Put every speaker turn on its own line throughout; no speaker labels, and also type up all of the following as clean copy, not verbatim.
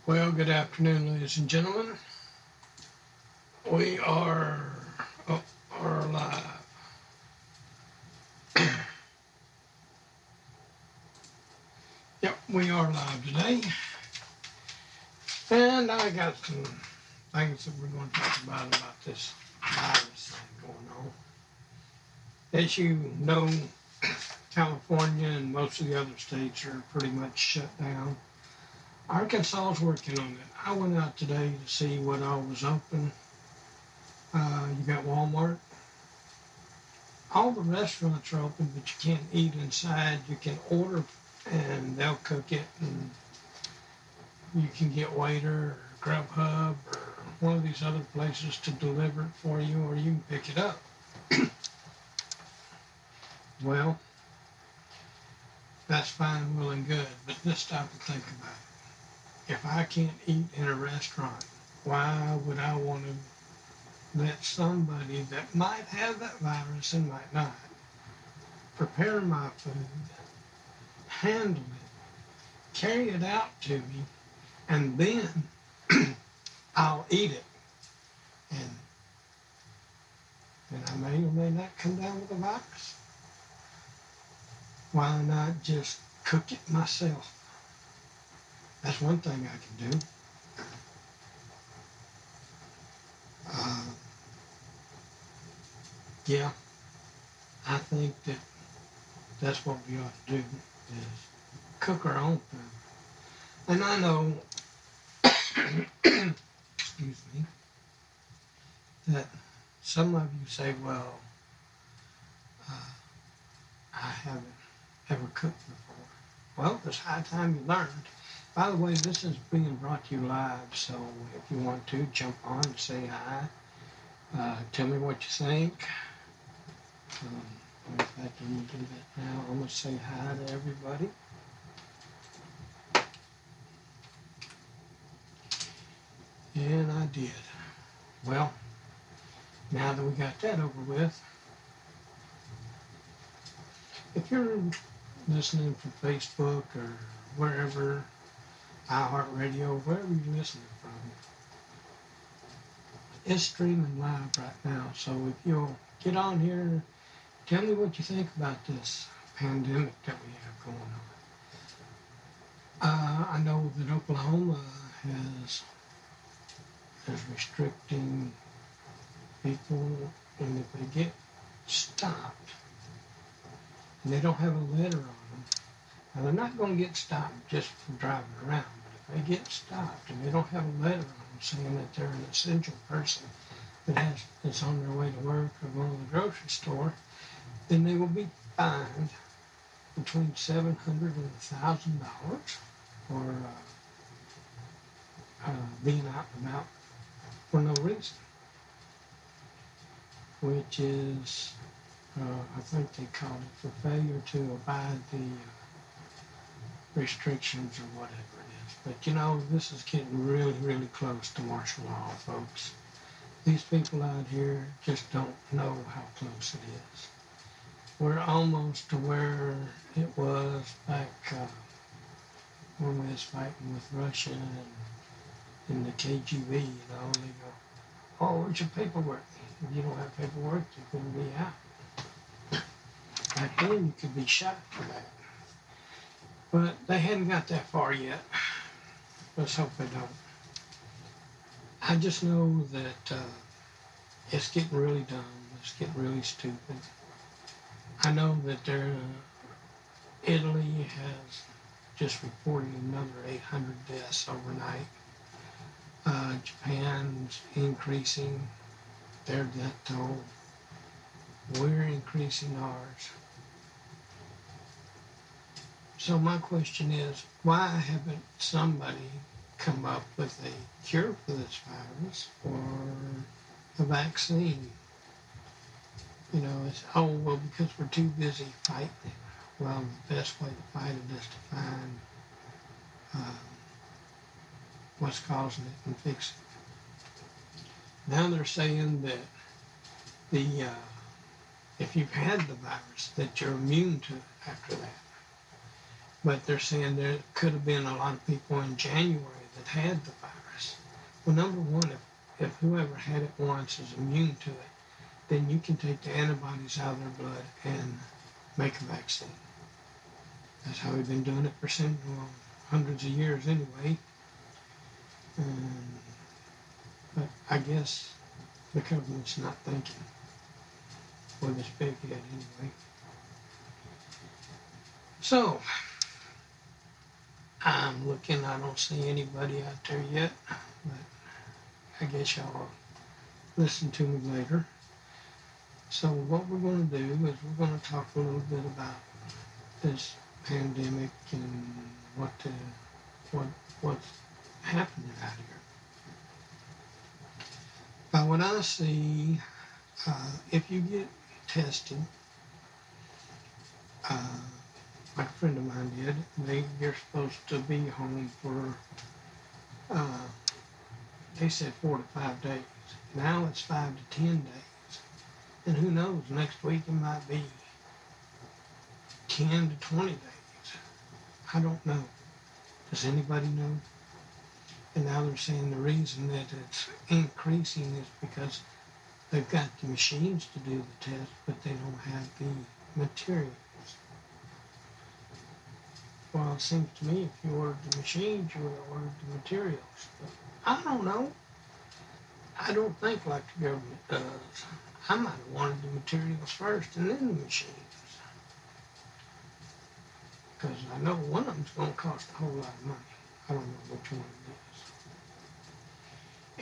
Well, good afternoon, ladies and gentlemen. We are live. Yep, we are live today, and I got some things that we're going to talk about this virus thing going on. As you know, California and most of the other states are pretty much shut down. Arkansas is working on it. I went out today to see what all was open. You got Walmart. All the restaurants are open, but you can't eat inside. You can order and they'll cook it, and you can get Waiter or Grubhub or one of these other places to deliver it for you, or you can pick it up. Well, that's fine, well and good, but just stop and think about it. If I can't eat in a restaurant, why would I want to let somebody that might have that virus and might not prepare my food, handle it, carry it out to me, and then I'll eat it, and I may or may not come down with a virus. Why not just cook it myself? That's one thing I can do. Yeah, I think that's what we ought to do, is cook our own food. And I know, excuse me, that some of you say, well, I haven't ever cooked before. Well, it's high time you learned. By the way, this is being brought to you live, so if you want to, jump on and say hi. Tell me what you think. In fact, I'm going to do that now. I'm going to say hi to everybody. And I did. Well, now that we got that over with, if you're listening from Facebook or wherever, iHeartRadio, wherever you're listening from, it's streaming live right now. So if you'll get on here, tell me what you think about this pandemic that we have going on. I know that Oklahoma is restricting people, and if they get stopped and they don't have a letter on them, now they're not going to get stopped just for driving around, but if they get stopped and they don't have a letter on them saying that they're an essential person that's on their way to work or going to the grocery store, then they will be fined between $700 and $1,000 for being out and about for no reason, which is, I think they call it, for failure to abide the restrictions or whatever it is. But you know, this is getting really, really close to martial law, folks. These people out here just don't know how close it is. We're almost to where it was back when we was fighting with Russia and the KGB, you know, they go, oh, where's your paperwork? If you don't have paperwork, you couldn't be out. Back then, you could be shot for that. But they hadn't got that far yet. Let's hope they don't. I just know that it's getting really dumb. It's getting really stupid. I know that Italy has just reported another 800 deaths overnight. Japan's increasing their death toll. We're increasing ours. So my question is, why haven't somebody come up with a cure for this virus or a vaccine? You know, it's, oh, well, because we're too busy fighting it. Well, the best way to fight it is to find what's causing it and fix it. Now they're saying that if you've had the virus, that you're immune to it after that. But they're saying there could have been a lot of people in January that had the virus. Well, number one, if whoever had it once is immune to it, then you can take the antibodies out of their blood and make a vaccine. That's how we've been doing it for hundreds of years anyway. But I guess the government's not thinking with its big head anyway. So, I'm looking, I don't see anybody out there yet, but I guess y'all will listen to me later. So what we're going to do is we're going to talk a little bit about this pandemic and what's happening out here. By what I see, if you get tested, like a friend of mine did, you're supposed to be home for, they said 4 to 5 days. Now it's 5 to 10 days. And who knows, next week it might be 10 to 20 days. I don't know. Does anybody know? And now they're saying the reason that it's increasing is because they've got the machines to do the test, but they don't have the materials. Well, it seems to me if you ordered the machines, you would have ordered the materials. But I don't know. I don't think like the government does. I might have wanted the materials first and then the machines. Because I know one of them's going to cost a whole lot of money. I don't know which one it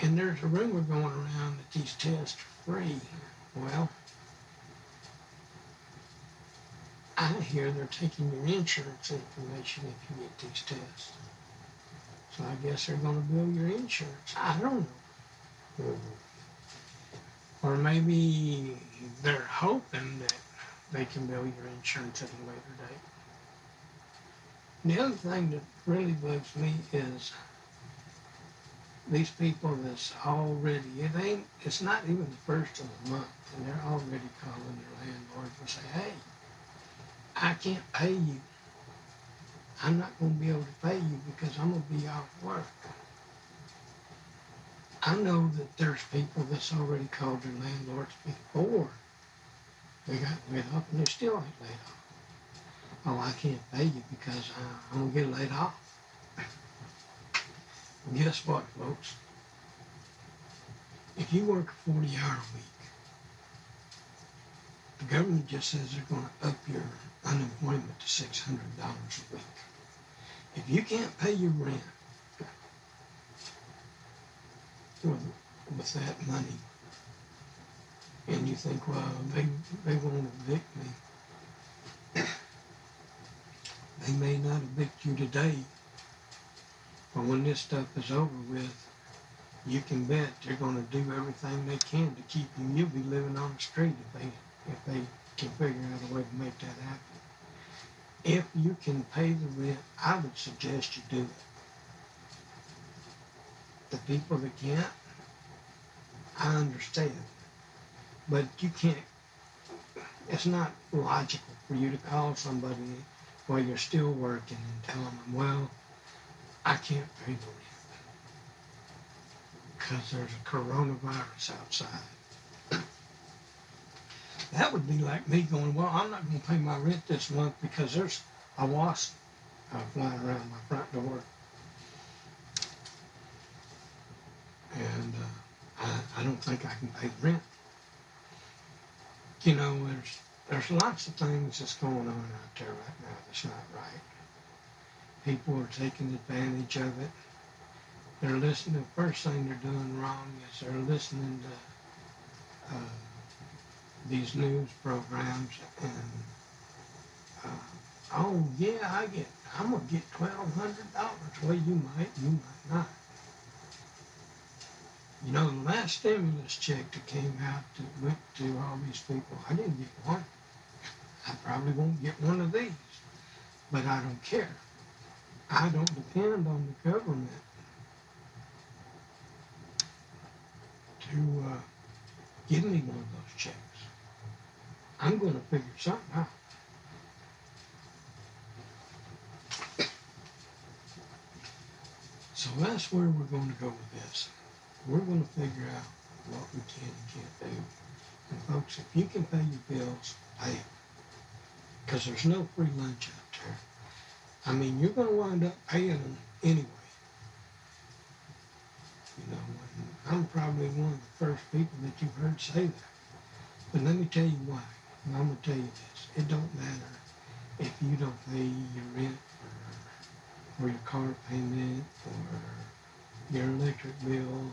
is. And there's a rumor going around that these tests are free. Well, I hear they're taking your insurance information if you get these tests. So I guess they're going to bill your insurance. I don't know. Or maybe they're hoping that they can bill your insurance at a later date. The other thing that really bugs me is these people that's already, it's not even the first of the month, and they're already calling their landlords and say, hey, I can't pay you. I'm not going to be able to pay you because I'm going to be off work. I know that there's people that's already called their landlords before they got laid off, and they still ain't laid off. Oh, I can't pay you because I'm going to get laid off. Well, guess what, folks? If you work a 40-hour week, the government just says they're going to up your unemployment to $600 a week. If you can't pay your rent with that money, and you think, well, they won't evict me, they may not evict you today, but when this stuff is over with, you can bet they're going to do everything they can to keep you. You'll be living on the street if they can figure out a way to make that happen. If you can pay the rent, I would suggest you do it. The people that can't, I understand. But you can't, it's not logical for you to call somebody while you're still working and tell them, well, I can't pay the rent because there's a coronavirus outside. That would be like me going, well, I'm not going to pay my rent this month because there's a wasp flying around my front door. And I don't think I can pay the rent. You know, there's lots of things that's going on out there right now that's not right. People are taking advantage of it. They're listening. The first thing they're doing wrong is they're listening to these news programs and oh yeah, I'm gonna get $1,200. Well, you might not. You know, the last stimulus check that came out that went to all these people, I didn't get one. I probably won't get one of these, but I don't care. I don't depend on the government to give me one of those checks. I'm going to figure something out. So So that's where we're going to go with this. We're going to figure out what we can and can't do. And folks, if you can pay your bills, pay them. Because there's no free lunch out there. I mean, you're going to wind up paying them anyway. You know, and I'm probably one of the first people that you've heard say that. But let me tell you why. And I'm going to tell you this. It don't matter if you don't pay your rent or your car payment or your electric bill.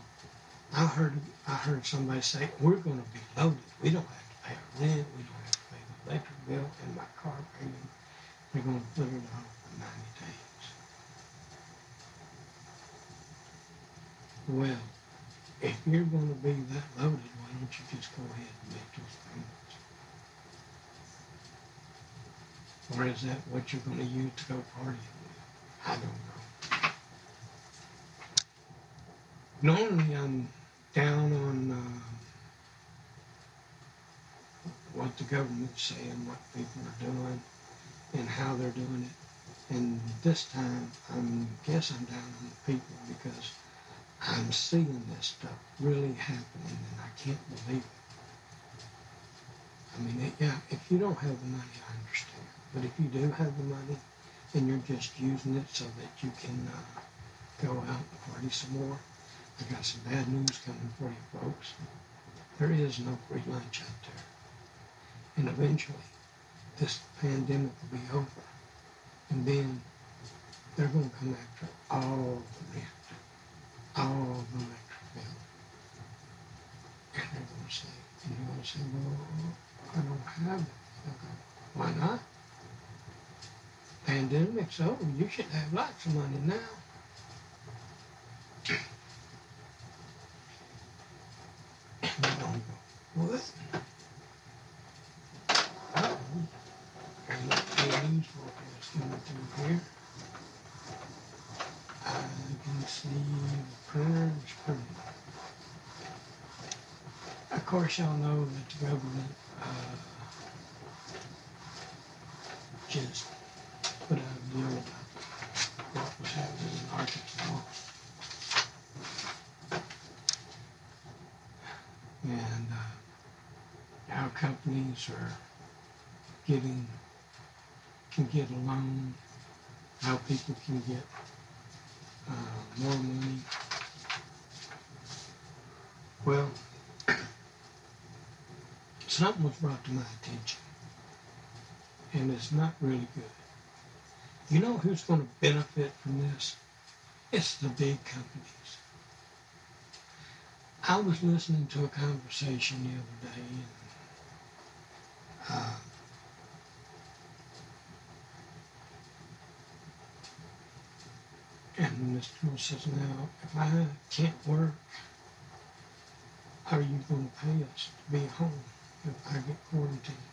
I heard somebody say, we're going to be loaded. We don't have to pay our rent. We don't have to pay the electric bill and my car payment. They're going to put it off for 90 days. Well, if you're going to be that loaded, why don't you just go ahead and make those payments? Or is that what you're going to use to go partying with? I don't know. Normally I'm down on what the government's saying, what people are doing, and how they're doing it. And this time, I guess I'm down on the people because I'm seeing this stuff really happening, and I can't believe it. I mean, yeah, if you don't have the money, I understand. But if you do have the money, and you're just using it so that you can go out and party some more, I got some bad news coming for you, folks. There is no free lunch out there. And eventually, this pandemic will be over. And then they're going to come after all the rent, all the electric bill. And they're going to say, and you're going to say, well, I don't have it. They'll go, why not? Pandemic's over. You should have lots of money now. And they're going to go, what? And look at the news forecast coming through here. I can see the printer is printing. Of course, y'all know that the government just put out a deal about what was happening in Arkansas. And how companies can get a loan, how people can get more money. Well, something was brought to my attention, and it's not really good. You know who's going to benefit from this? It's the big companies. I was listening to a conversation the other day, and this girl says, now, if I can't work, how are you going to pay us to be home if I get quarantined?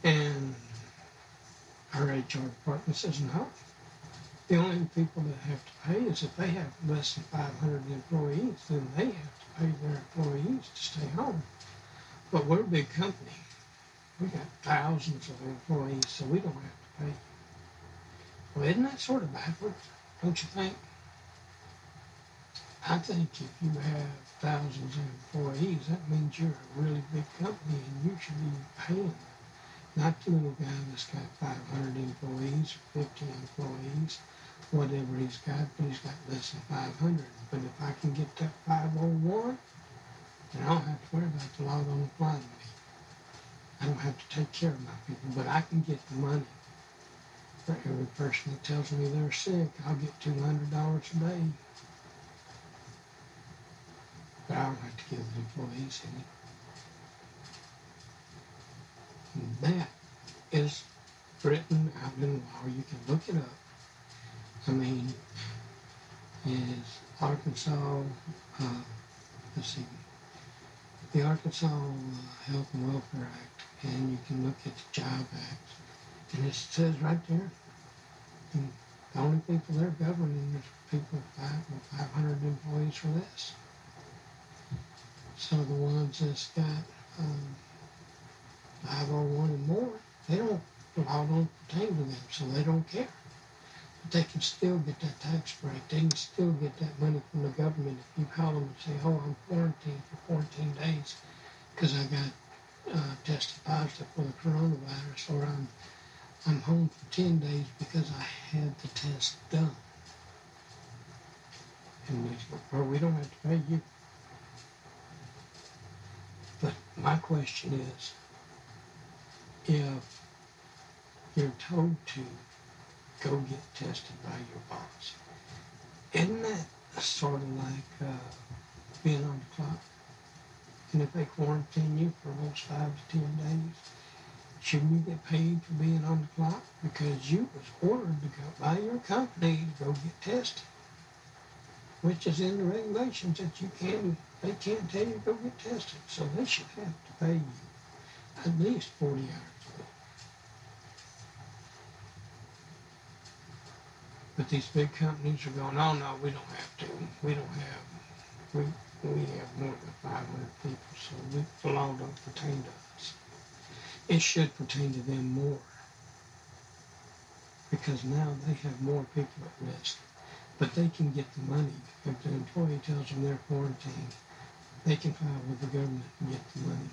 And our HR department says, no. The only people that have to pay is if they have less than 500 employees, then they have to pay their employees to stay home. But we're a big company. We got thousands of employees, so we don't have to pay. Well, isn't that sort of backwards, don't you think? I think if you have thousands of employees, that means you're a really big company and you should be paying them. Not the little guy that's got 500 employees or 50 employees, whatever he's got, but he's got less than 500. But if I can get that 501, then I don't have to worry about the law don't apply to me. I don't have to take care of my people, but I can get the money. For every person that tells me they're sick, I'll get $200 a day. But I don't have to give the employees any. And that is written out in law. You can look it up. I mean, is Arkansas, let's see, the Arkansas Health and Welfare Act, and you can look at the Job Act, and it says right there, the only people they're governing is people with 500 employees or less. So the ones that's got 501 and more, the law don't pertain to them, so they don't care. But they can still get that tax break. They can still get that money from the government if you call them and say, "Oh, I'm quarantined for 14 days because I got tested positive for the coronavirus," or I'm home for 10 days because I had the test done. And they say, "Well, we don't have to pay you." But my question is, if you're told to go get tested by your boss, isn't that sort of like being on the clock? And if they quarantine you for those 5 to 10 days, shouldn't you get paid for being on the clock? Because you was ordered to go by your company to go get tested, which is in the regulations that they can't tell you to go get tested. So they should have to pay you at least 40 hours a week. But these big companies are going, "Oh no, we don't have to. We don't have, we, we have more than 500 people, so the law don't pertain to us." It should pertain to them more because now they have more people at risk. But they can get the money. If the employee tells them they're quarantined, they can file with the government and get the money.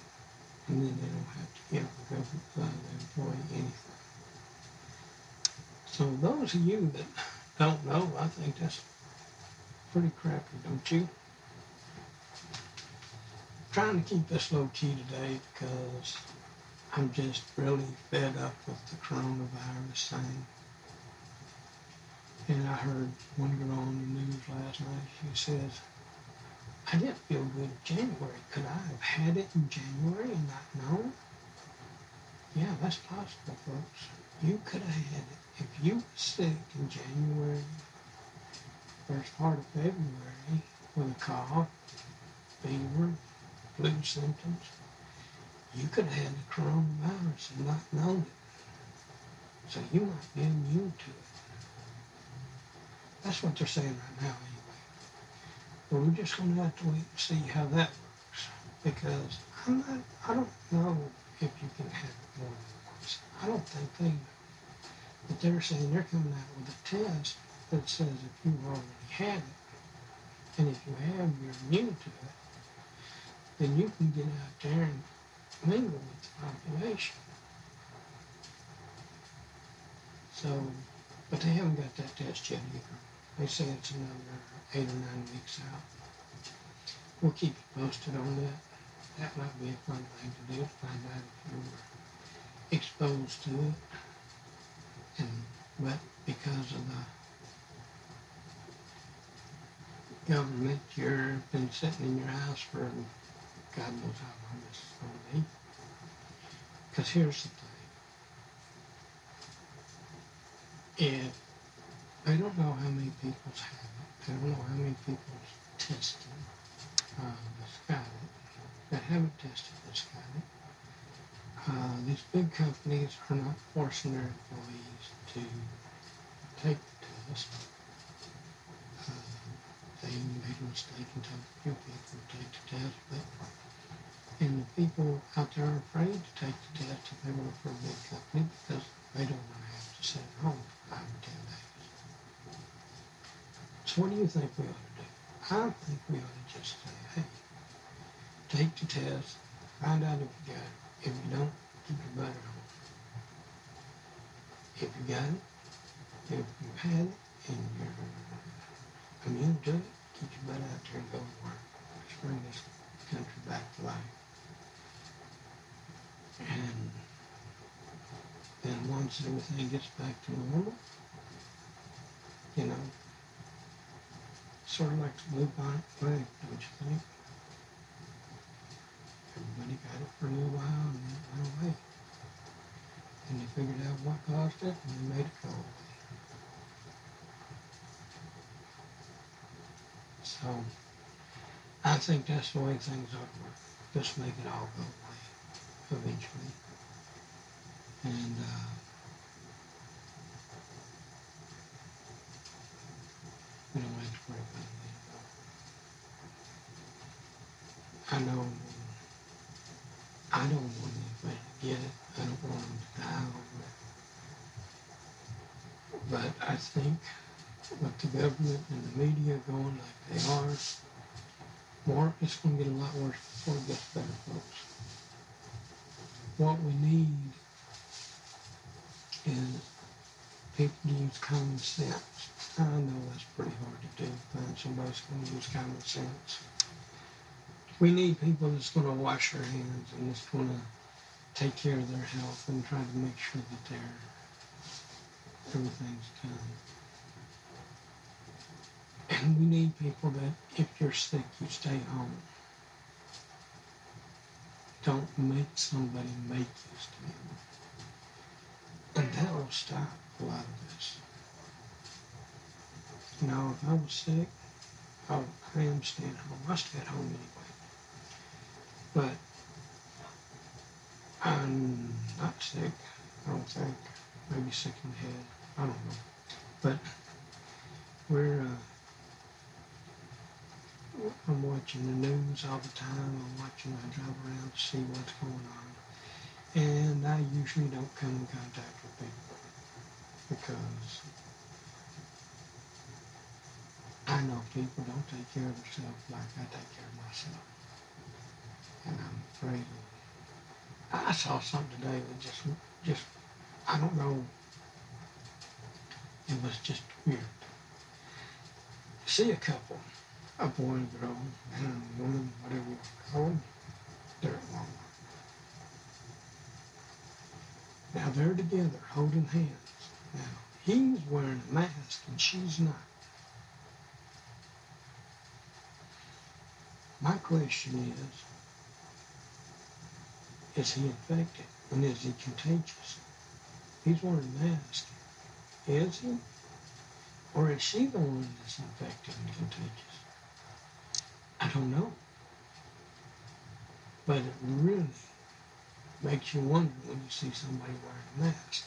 And then they don't have to give the employee anything. So those of you that don't know, I think that's pretty crappy, don't you? I'm trying to keep this low key today because I'm just really fed up with the coronavirus thing. And I heard one girl on the news last night, she says, "I didn't feel good in January. Could I have had it in January and not known?" Yeah, that's possible, folks. You could have had it. If you were sick in January, first part of February, with a cough, fever, flu symptoms, you could have had the coronavirus and not known it. So you might be immune to it. That's what they're saying right now, anyway. But we're just going to have to wait and see how that works. Because I don't know if you can have it more than once. I don't think they know. But they're saying they're coming out with a test that says if you've already had it, and if you have, you're immune to it, then you can get out there and mingle with the population. So, but they haven't got that test yet either. They say it's another 8 or 9 weeks out. We'll keep you posted on that. That might be a fun thing to do, to find out if you were exposed to it. But because of the government, you've been sitting in your house for God knows how long this is going to be. Because here's the thing. If they don't know how many people's have it, they don't know how many people's tested that's got it, that haven't tested that's got it. These big companies are not forcing their employees to take the test. They made a mistake and told a few people to take the test, and the people out there are afraid to take the test if they work for a big company because they don't want to have to sit at home for 5 or 10 days. So what do you think we ought to do? I think we ought to just say, hey, take the test, find out if you got it. If you don't, keep your butt at home. If you got it, if you had it, and you're immune to it, keep your butt out there and go to work. Let's bring this country back to life. And then once everything gets back to normal, you know, sort of like the bubonic plague, don't you think? Everybody got it for a little while and then it went away. And they figured out what caused it and they made it go away. So I think that's the way things ought to work. Just make it all go away eventually. And we don't have to worry about it anymore. I know I don't want anybody to get it. I don't want them to die over it. But I think with the government and the media going like they are, it's going to get a lot worse before it gets better, folks. What we need is people to use common sense. I know that's pretty hard to do, find somebody that's going to use common sense. We need people that's going to wash their hands and that's going to take care of their health and try to make sure that everything's done. And we need people that if you're sick, you stay home. Don't make somebody make you stay home. And that will stop a lot of this. You know, if I was sick, I am staying home. I stay at home anyway. But I'm not sick, I don't think. Maybe sick in the head. I don't know. But I'm watching the news all the time. I drive around to see what's going on. And I usually don't come in contact with people because I know people don't take care of themselves like I take care of myself. And I'm afraid I saw something today that just, I don't know, it was just weird. See a couple, a boy and a girl, man, woman, whatever you want to call them, they're at Walmart. Now they're together, holding hands. Now he's wearing a mask and she's not. My question is he infected? And is he contagious? He's wearing a mask. Is he? Or is she the one that's infected and contagious? I don't know. But it really makes you wonder when you see somebody wearing a mask.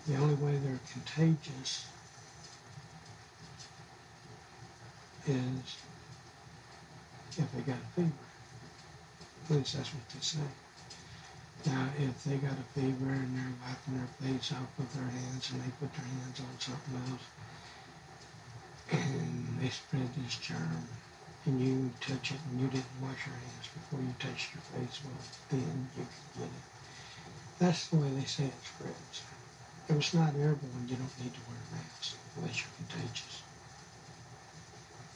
The only way they're contagious is if they got a fever. At least that's what they say. Now, if they got a fever and they're wiping their face off with their hands and they put their hands on something else and they spread this germ and you touch it and you didn't wash your hands before you touched your face, well, then you can get it. That's the way they say it spreads. If it's not airborne, you don't need to wear a mask unless you're contagious.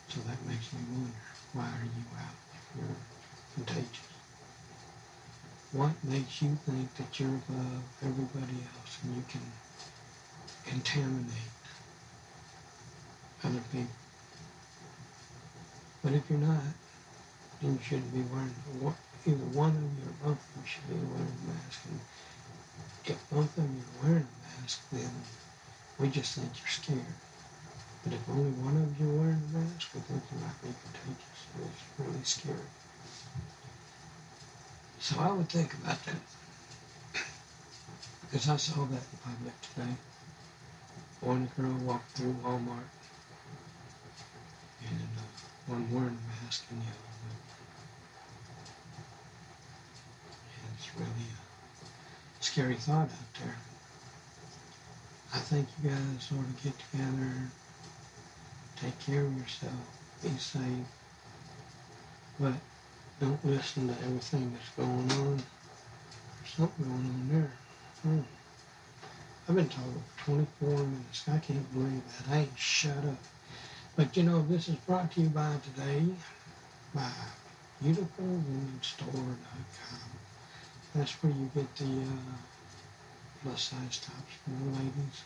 So that makes me wonder, why are you out if you're contagious? What makes you think that you're above everybody else and you can contaminate other people? But if you're not, then you shouldn't be wearing, either one of you or both of you should be wearing a mask. And if both of you are wearing a mask, then we just think you're scared. But if only one of you are wearing a mask, we think you might be contagious. It's really scary. So I would think about that. Because I saw that in public today. One girl walked through Walmart and one wearing a mask and the other one. And it's really a scary thought out there. I think you guys ought to get together, take care of yourself, be safe, but don't listen to everything that's going on. There's something going on there. I've been talking for 24 minutes. I can't believe that. I ain't shut up. But you know, this is brought to you by today by BeautifulWomenStore.com. That's where you get the plus size tops for the ladies.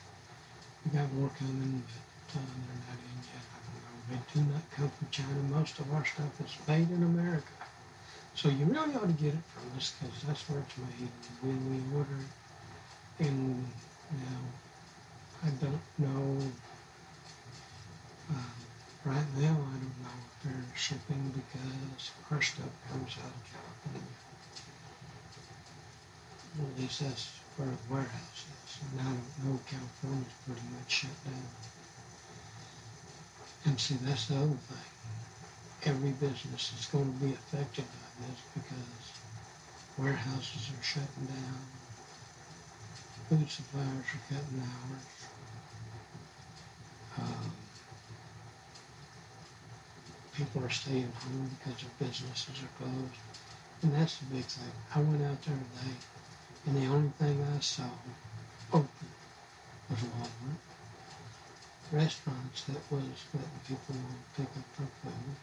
We got more coming, but they're not in yet. I don't know. They do not come from China. Most of our stuff is made in America. So you really ought to get it from us because that's where it's made. And when we order it, and now I don't know, right now I don't know if they're shipping because our stuff comes out of California. At least that's where the warehouse is. And I don't know, California's pretty much shut down. And see, that's the other thing. Every business is going to be affected by this because warehouses are shutting down. Food suppliers are cutting hours. People are staying home because their businesses are closed. And that's the big thing. I went out there today, and the only thing I saw open was Walmart. Restaurants that was letting people pick up their food,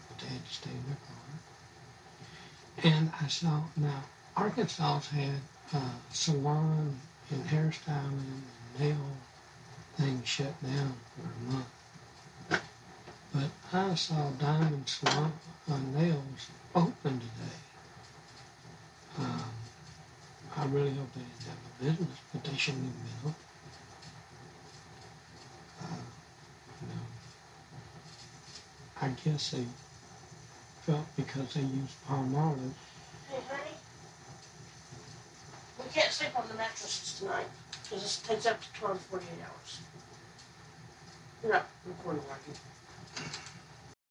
but they had to stay in their car. And I saw, now, Arkansas's had salon and hairstyling and nail things shut down for a month. But I saw Diamond Salon Nails open today. I really hope they didn't have a business, but they shouldn't even been open. You know, I guess they felt because they used palm olive.
Hey, honey, we can't sleep on the mattresses tonight because it takes up to 12 to 48 hours. You're not recording, are you?